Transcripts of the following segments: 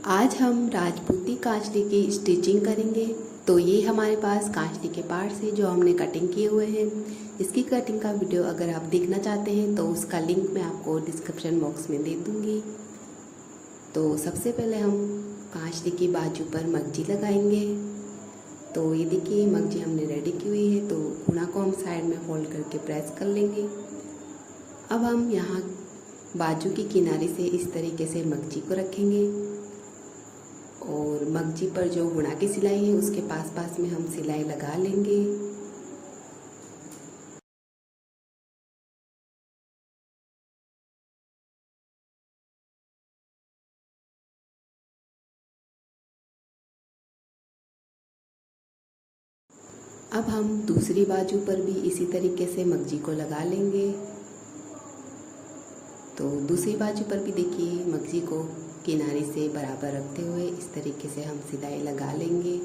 आज हम राजपूती कांचली की स्टिचिंग करेंगे। तो ये हमारे पास कांचली के पार्ट्स हैं जो हमने कटिंग किए हुए हैं। इसकी कटिंग का वीडियो अगर आप देखना चाहते हैं तो उसका लिंक मैं आपको डिस्क्रिप्शन बॉक्स में दे दूँगी। तो सबसे पहले हम कांचली की बाजू पर मगजी लगाएंगे। तो ये देखिए मगजी हमने रेडी की हुई है। तो गुना को हम साइड में फोल्ड करके प्रेस कर लेंगे। अब हम यहाँ बाजू की किनारे से इस तरीके से मगजी को रखेंगे और मगजी पर जो गुणा की सिलाई है उसके पास पास में हम सिलाई लगा लेंगे। अब हम दूसरी बाजू पर भी इसी तरीके से मगजी को लगा लेंगे। तो दूसरी बाजू पर भी देखिए मगजी को किनारे से बराबर रखते हुए इस तरीके से हम सिलाई लगा लेंगे।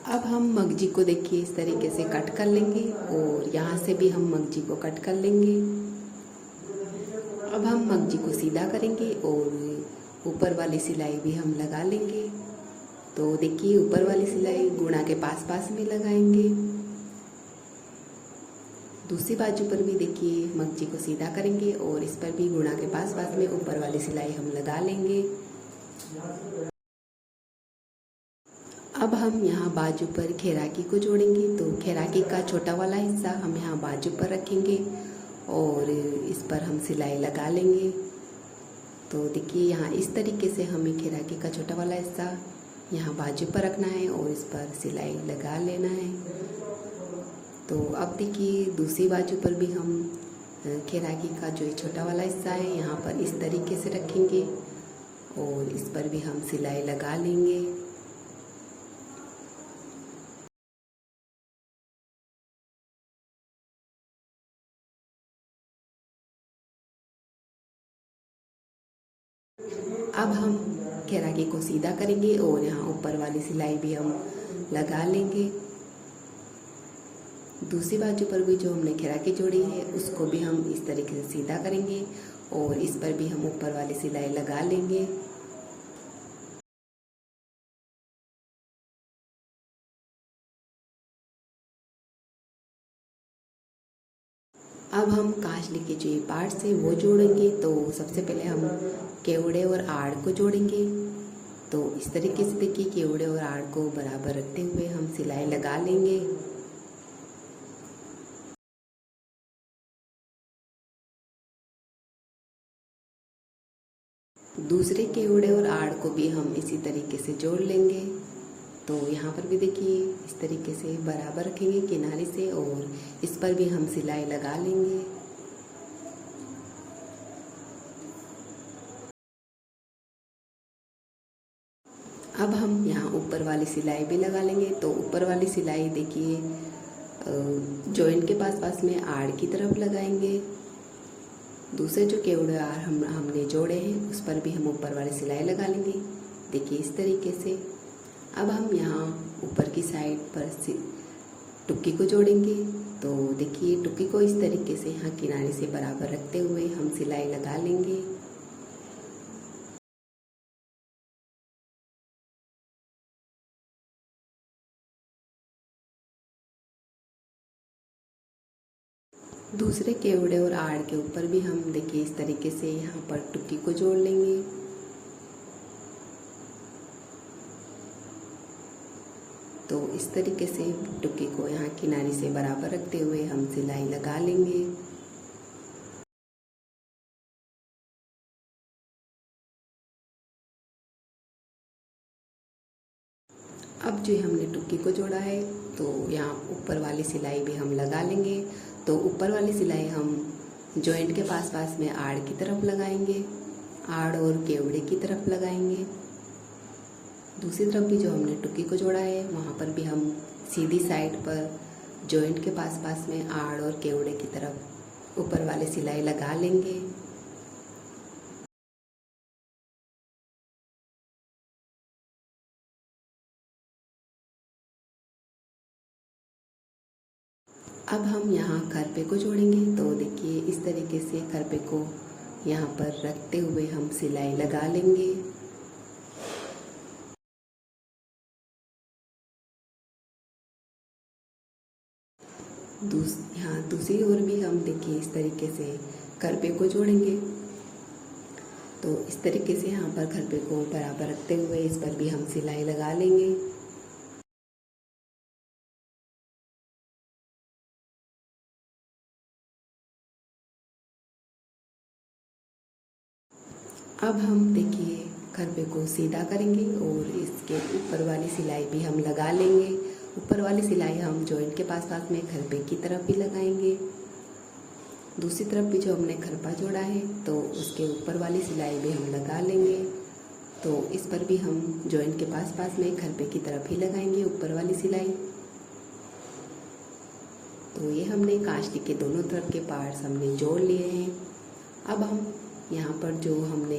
अब हम मगजी को देखिए इस तरीके से कट कर लेंगे और यहाँ से भी हम मगजी को कट कर लेंगे। अब हम मगजी को सीधा करेंगे और ऊपर वाली सिलाई भी हम लगा लेंगे। तो देखिए ऊपर वाली सिलाई गुणा के पास पास में लगाएंगे। दूसरी बाजू पर भी देखिए मगजी को सीधा करेंगे और इस पर भी गुणा के पास पास में ऊपर वाली सिलाई हम लगा लेंगे। अब हम यहाँ बाजू पर खैराकी को जोड़ेंगे। तो खैराकी का छोटा वाला हिस्सा हम यहाँ बाजू पर रखेंगे और इस पर हम सिलाई लगा लेंगे। तो देखिए यहाँ इस तरीके से हमें खैराकी का छोटा वाला हिस्सा यहाँ बाजू पर रखना है और इस पर सिलाई लगा लेना है। तो अब देखिए दूसरी बाजू पर भी हम खैराकी का जो छोटा वाला हिस्सा है यहाँ पर इस तरीके से रखेंगे और इस पर भी हम सिलाई लगा लेंगे। अब हम खैराकी को सीधा करेंगे और यहाँ ऊपर वाली सिलाई भी हम लगा लेंगे। दूसरी बाजू पर भी जो हमने खैराकी जोड़ी है उसको भी हम इस तरीके से सीधा करेंगे और इस पर भी हम ऊपर वाली सिलाई लगा लेंगे। अब हम कांचली के जो ये पार्ट्स हैं वो जोड़ेंगे। तो सबसे पहले हम केवड़े और आड़ को जोड़ेंगे। तो इस तरीके से देखिए केवड़े और आड़ को बराबर रखते हुए हम सिलाई लगा लेंगे। दूसरे केवड़े और आड़ को भी हम इसी तरीके से जोड़ लेंगे। तो यहाँ पर भी देखिए इस तरीके से बराबर रखेंगे किनारे से और इस पर भी हम सिलाई लगा लेंगे। अब हम यहाँ ऊपर वाली सिलाई भी लगा लेंगे। तो ऊपर वाली सिलाई देखिए जॉइंट के पास पास में आड़ की तरफ लगाएंगे। दूसरे जो केवड़े आड़ हमने जोड़े हैं उस पर भी हम ऊपर वाली सिलाई लगा लेंगे। देखिए इस तरीके से। अब हम यहाँ ऊपर की साइड पर से टुक्की को जोड़ेंगे। तो देखिए टुक्की को इस तरीके से यहाँ किनारे से बराबर रखते हुए हम सिलाई लगा लेंगे। दूसरे केवड़े और आड़ के ऊपर भी हम देखिए इस तरीके से यहाँ पर टुक्की को जोड़ लेंगे। तो इस तरीके से टुक्की को यहाँ किनारे से बराबर रखते हुए हम सिलाई लगा लेंगे। अब जो हमने टुक्की को जोड़ा है तो यहाँ ऊपर वाली सिलाई भी हम लगा लेंगे। तो ऊपर वाली सिलाई हम जॉइंट के पास पास में आड़ की तरफ लगाएंगे, आड़ और केवड़े की तरफ लगाएंगे। दूसरी तरफ भी जो हमने टुक्की को जोड़ा है वहाँ पर भी हम सीधी साइड पर जॉइंट के पास पास में आड़ और केवड़े की तरफ ऊपर वाली सिलाई लगा लेंगे। अब हम यहाँ खरपे को जोड़ेंगे। तो देखिए इस तरीके से खरपे को यहाँ पर रखते हुए हम सिलाई लगा लेंगे। यहाँ दूसरी ओर भी हम देखिए इस तरीके से खरपे को जोड़ेंगे। तो इस तरीके से यहाँ पर खरपे को बराबर रखते हुए इस पर भी हम सिलाई लगा लेंगे। अब हम देखिए खरपे को सीधा करेंगे और इसके ऊपर वाली सिलाई भी हम लगा लेंगे। ऊपर वाली सिलाई हम जॉइंट के पास में खरपे की तरफ भी लगाएंगे। दूसरी तरफ भी जो हमने खरपा जोड़ा है तो उसके ऊपर वाली सिलाई भी हम लगा लेंगे। तो इस पर भी हम जॉइंट के पास में खरपे की तरफ ही लगाएंगे ऊपर वाली सिलाई। तो ये हमने कांचली के दोनों तरफ के पार्ट्स हमने जोड़ लिए हैं। अब हम यहाँ पर जो हमने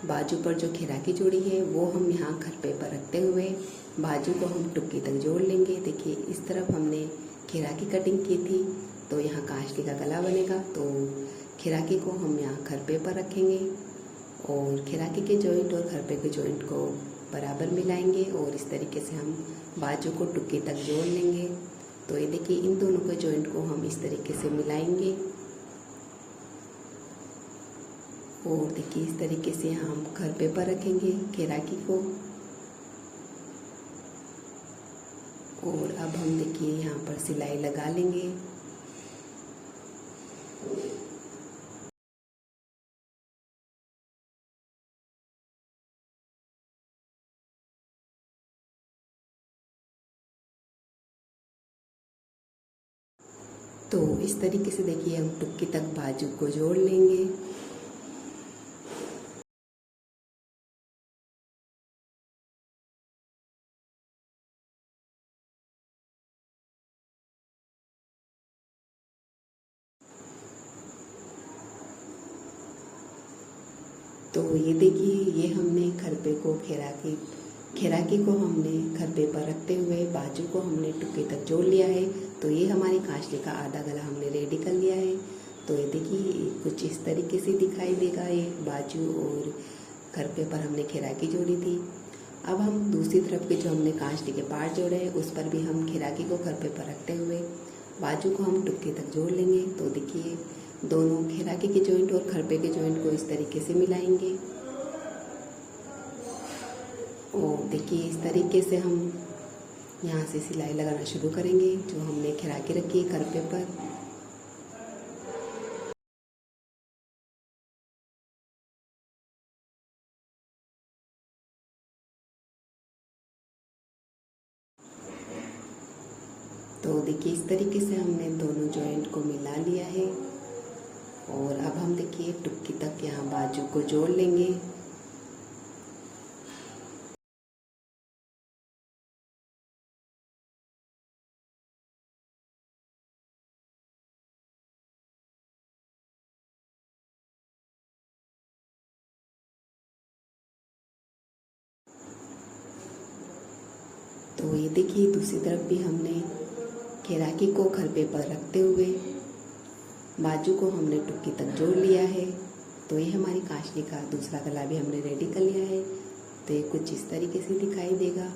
बाजू पर जो खिराकी जोड़ी है वो हम यहाँ खरपे पर रखते हुए बाजू को हम टुक्की तक जोड़ लेंगे। देखिए इस तरफ हमने खिराकी कटिंग की थी तो यहाँ कांचली का गला बनेगा। तो खिराकी को हम यहाँ खरपे पर रखेंगे और खिराकी के जॉइंट और खरपे के जॉइंट को बराबर मिलाएंगे और इस तरीके से हम बाजू को टुक्की तक जोड़ लेंगे। तो ये देखिए इन दोनों के जॉइंट को हम इस तरीके से मिलाएंगे और देखिए इस तरीके से हम खरपे पर रखेंगे खिराकी को। और अब हम देखिए यहाँ पर सिलाई लगा लेंगे। तो इस तरीके से देखिए हम टुक्की तक बाजू को जोड़ लेंगे। तो ये देखिए ये हमने खरपे को खिराकी को हमने खरपे पर रखते हुए बाजू को हमने टुक्के तक जोड़ लिया है। तो ये हमारी कांचली का आधा गला हमने रेडी कर लिया है। तो ये देखिए कुछ इस तरीके से दिखाई देगा। ये बाजू और खरपे पर हमने खिराकी जोड़ी थी। अब हम दूसरी तरफ के जो हमने कांचली के पार्ट जोड़े हैं उस पर भी हम खिराकी को खरपे पर रखते हुए बाजू को हम टुक्के तक जोड़ लेंगे। तो देखिए दोनों खिराकी के जॉइंट और खरपे के जॉइंट को इस तरीके से मिलाएंगे और देखिए इस तरीके से हम यहाँ से सिलाई लगाना शुरू करेंगे जो हमने खिराकी रखी है खरपे पर। तो देखिए इस तरीके से हमने दोनों जॉइंट को मिला लिया है और अब हम देखिए टुक्की तक यहाँ बाजू को जोड़ लेंगे। तो ये देखिए दूसरी तरफ भी हमने खिराकी को खरपे पर रखते हुए बाजू को हमने टुक्की तक जोड़ लिया है। तो ये हमारी कांचली का दूसरा गला भी हमने रेडी कर लिया है। तो ये कुछ इस तरीके से दिखाई देगा।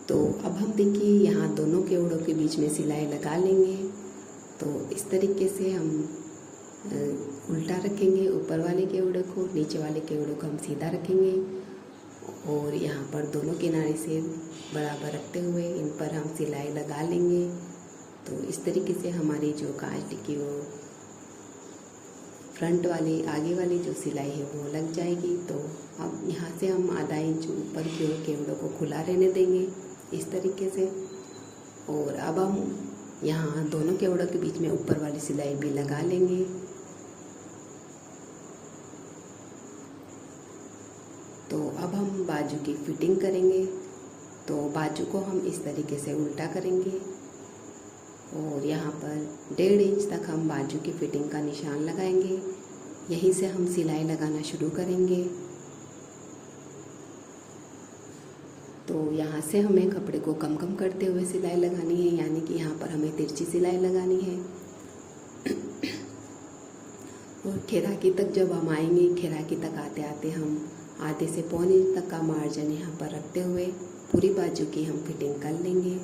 तो अब हम देखिए यहाँ दोनों केवड़ों के बीच में सिलाई लगा लेंगे। तो इस तरीके से हम उल्टा रखेंगे ऊपर वाले केवड़े को, नीचे वाले केवड़े को हम सीधा रखेंगे और यहाँ पर दोनों किनारे से बराबर रखते हुए इन पर हम सिलाई लगा लेंगे। तो इस तरीके से हमारी जो कांचली की वो फ्रंट वाली आगे वाली जो सिलाई है वो लग जाएगी। तो अब यहाँ से हम आधा इंच ऊपर की ओर केवड़ों को खुला रहने देंगे इस तरीके से। और अब हम यहाँ दोनों केवड़ों के बीच में ऊपर वाली सिलाई भी लगा लेंगे। तो अब हम बाजू की फिटिंग करेंगे। तो बाजू को हम इस तरीके से उल्टा करेंगे और यहाँ पर 1.5 इंच तक हम बाजू की फिटिंग का निशान लगाएंगे। यहीं से हम सिलाई लगाना शुरू करेंगे। तो यहाँ से हमें कपड़े को कम कम करते हुए सिलाई लगानी है, यानी कि यहाँ पर हमें तिरछी सिलाई लगानी है। और खैराकी तक जब हम आएंगे, खैराकी तक आते आते हम आधे से पौने इंच तक का मार्जिन यहाँ पर रखते हुए पूरी बाजू की हम फिटिंग कर लेंगे।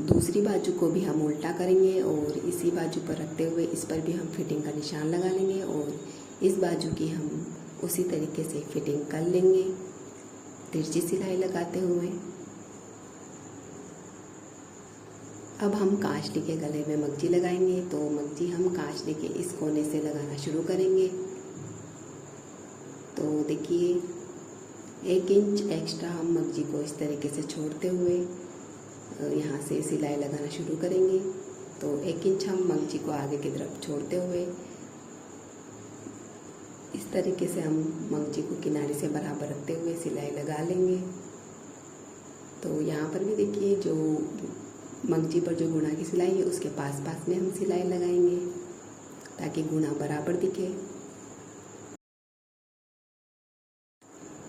दूसरी बाजू को भी हम उल्टा करेंगे और इसी बाजू पर रखते हुए इस पर भी हम फिटिंग का निशान लगा लेंगे और इस बाजू की हम उसी तरीके से फिटिंग कर लेंगे तिरछी सिलाई लगाते हुए। अब हम कांचली के गले में मगजी लगाएंगे। तो मगजी हम कांचली के इस कोने से लगाना शुरू करेंगे। तो देखिए 1 इंच एक्स्ट्रा हम मगजी को इस तरीके से छोड़ते हुए यहाँ से सिलाई लगाना शुरू करेंगे। तो 1 इंच हम मगजी को आगे की तरफ छोड़ते हुए इस तरीके से हम मगजी को किनारे से बराबर रखते हुए सिलाई लगा लेंगे। तो यहाँ पर भी देखिए जो मगजी पर जो गुणा की सिलाई है उसके पास पास में हम सिलाई लगाएंगे ताकि गुणा बराबर दिखे।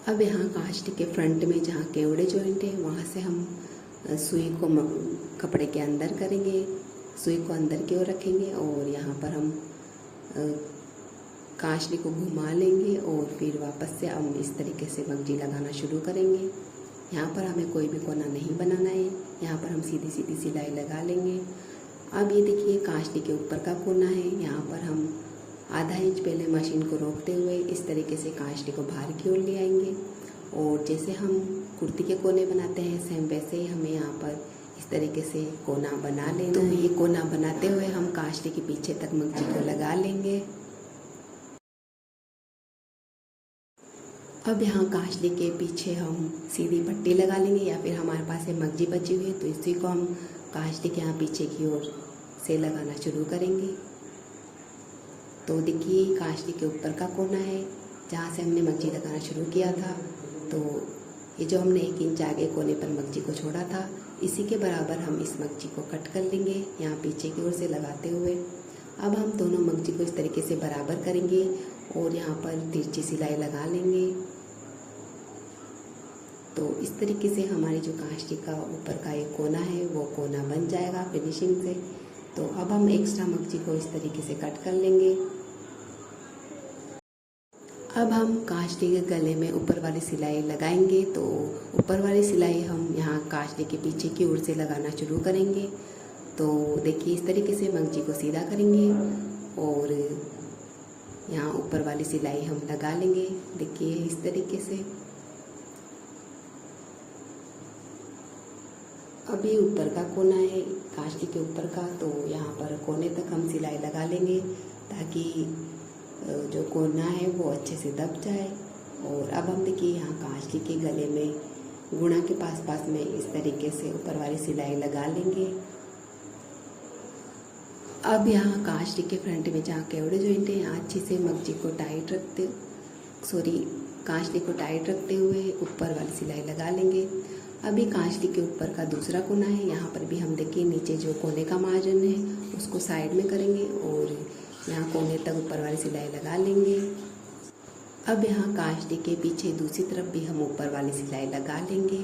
अब यहाँ कांचली के फ्रंट में जहाँ केवड़े जॉइंट है वहाँ से हम सुई को कपड़े के अंदर करेंगे, सुई को अंदर की ओर रखेंगे और यहाँ पर हम कांचली को घुमा लेंगे और फिर वापस से हम इस तरीके से मगजी लगाना शुरू करेंगे। यहाँ पर हमें कोई भी कोना नहीं बनाना है, यहाँ पर हम सीधी सीधी सिलाई लगा लेंगे। अब ये देखिए कांचली के ऊपर का कोना है, यहाँ पर हम आधा इंच पहले मशीन को रोकते हुए इस तरीके से कांचली को बाहर की ओर ले आएंगे और जैसे हम कुर्ती के कोने बनाते हैं सेम वैसे ही हमें यहाँ पर इस तरीके से कोना बना लेना। तो ये कोना बनाते हुए हम कांचली के पीछे तक मगजी को लगा लेंगे। अब यहाँ कांचली के पीछे हम सीधी पट्टी लगा लेंगे या फिर हमारे पास है मगजी बची हुई है तो इसी को हम कांचली के यहाँ पीछे की ओर से लगाना शुरू करेंगे। तो देखिए कांचली के ऊपर का कोना है जहाँ से हमने मगजी लगाना शुरू किया था। तो ये जो हमने 1 इंच आगे कोने पर मगजी को छोड़ा था इसी के बराबर हम इस मगजी को कट कर लेंगे यहाँ पीछे की ओर से लगाते हुए। अब हम दोनों मगजी को इस तरीके से बराबर करेंगे और यहाँ पर तिरछी सिलाई लगा लेंगे। तो इस तरीके से हमारी जो कांचली का ऊपर का एक कोना है वो कोना बन जाएगा फिनिशिंग से। तो अब हम एक्स्ट्रा मगजी को इस तरीके से कट कर लेंगे। अब हम कांचली के गले में ऊपर वाली सिलाई लगाएंगे। तो ऊपर वाली सिलाई हम यहाँ कांचली के पीछे की ओर से लगाना शुरू करेंगे। तो देखिए इस तरीके से मगजी को सीधा करेंगे और यहाँ ऊपर वाली सिलाई हम लगा लेंगे। देखिए इस तरीके से। अभी ऊपर का कोना है कांचली के ऊपर का, तो यहाँ पर कोने तक हम सिलाई लगा लेंगे ताकि जो कोना है वो अच्छे से दब जाए। और अब हम देखिए यहाँ कांचली के गले में गुणा के पास पास में इस तरीके से ऊपर वाली सिलाई लगा लेंगे। अब यहाँ कांचली के फ्रंट में जहाँ केवड़े जॉइंट है यहाँ अच्छे से मगजी को कांचली को टाइट रखते हुए ऊपर वाली सिलाई लगा लेंगे। अभी कांचली के ऊपर का दूसरा कोना है, यहाँ पर भी हम देखिए नीचे जो कोने का मार्जिन है उसको साइड में करेंगे और यहाँ कोने तक ऊपर वाली सिलाई लगा लेंगे। अब यहाँ कांचली के पीछे दूसरी तरफ भी हम ऊपर वाली सिलाई लगा लेंगे।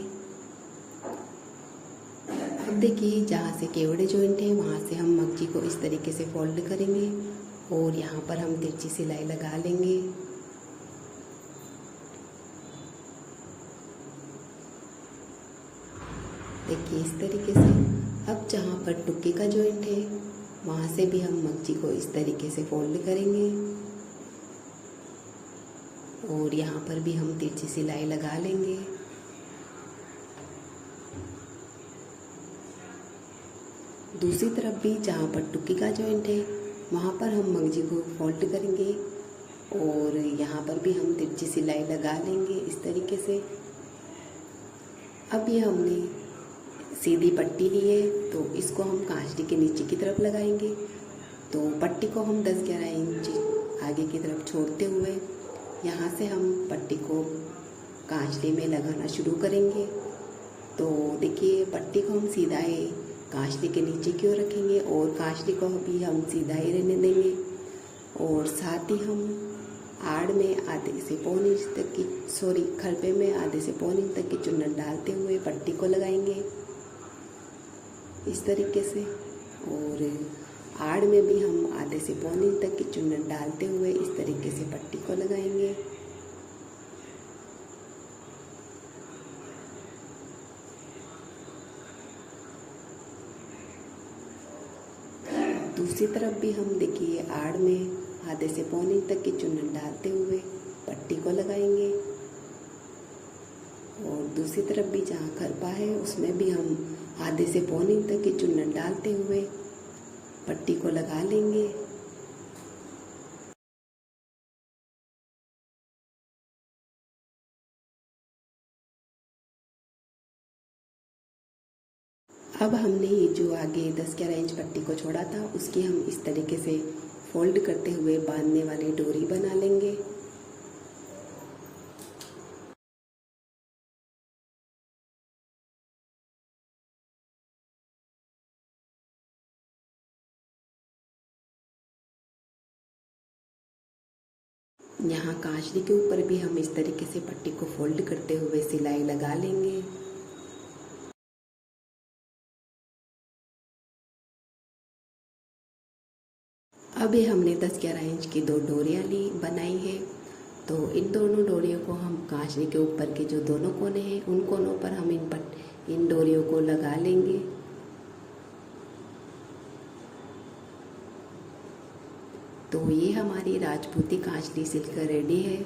अब देखिए जहाँ से केवड़े जॉइंट है वहाँ से हम मगजी को इस तरीके से फोल्ड करेंगे और यहाँ पर हम तिरछी सिलाई लगा लेंगे। देखिए इस तरीके से। अब जहाँ पर टुक्की का जॉइंट है वहाँ से भी हम मगजी को इस तरीके से फोल्ड करेंगे और यहाँ पर भी हम तिरछी सिलाई लगा लेंगे। दूसरी तरफ भी जहाँ पर टुक्की का जॉइंट है वहाँ पर हम मगजी को फोल्ड करेंगे और यहाँ पर भी हम तिरछी सिलाई लगा लेंगे इस तरीके से। अब ये हमने सीधी पट्टी ली है तो इसको हम कांचली के नीचे की तरफ लगाएंगे। तो पट्टी को हम 10-11 इंच आगे की तरफ छोड़ते हुए यहाँ से हम पट्टी को कांचली में लगाना शुरू करेंगे। तो देखिए पट्टी को हम सीधा ही कांचली के नीचे की ओर रखेंगे और कांचली को भी हम सीधा ही रहने देंगे। और साथ ही हम आड़ में आधे से पौन इंच तक की खरपे में आधे से पौन इंच तक की चुन्नट डालते हुए पट्टी को लगाएंगे इस तरीके से। और आड़ में भी हम आधे से पौन इंच तक की चुन्नट डालते हुए इस तरीके से पट्टी को लगाएंगे। दूसरी तरफ भी हम देखिए आड़ में आधे से पौन इंच तक की चुन्नट डालते हुए पट्टी को लगाएंगे। और दूसरी तरफ भी जहाँ खरपा है उसमें भी हम आधे से पौन इंच तक की चुन्नट डालते हुए पट्टी को लगा लेंगे। अब हमने ये जो आगे 10-11 इंच पट्टी को छोड़ा था उसकी हम इस तरीके से फोल्ड करते हुए बांधने वाली डोरी बना लेंगे। यहाँ कांचली के ऊपर भी हम इस तरीके से पट्टी को फोल्ड करते हुए सिलाई लगा लेंगे। अभी हमने 10-11 इंच की 2 डोरियाँ बनाई है। तो इन दोनों डोरियों को हम कांचली के ऊपर के जो दोनों कोने हैं उन कोनों पर हम इन डोरियों को लगा लेंगे। तो ये हमारी राजपूती कांचली सिल्क रेडी है।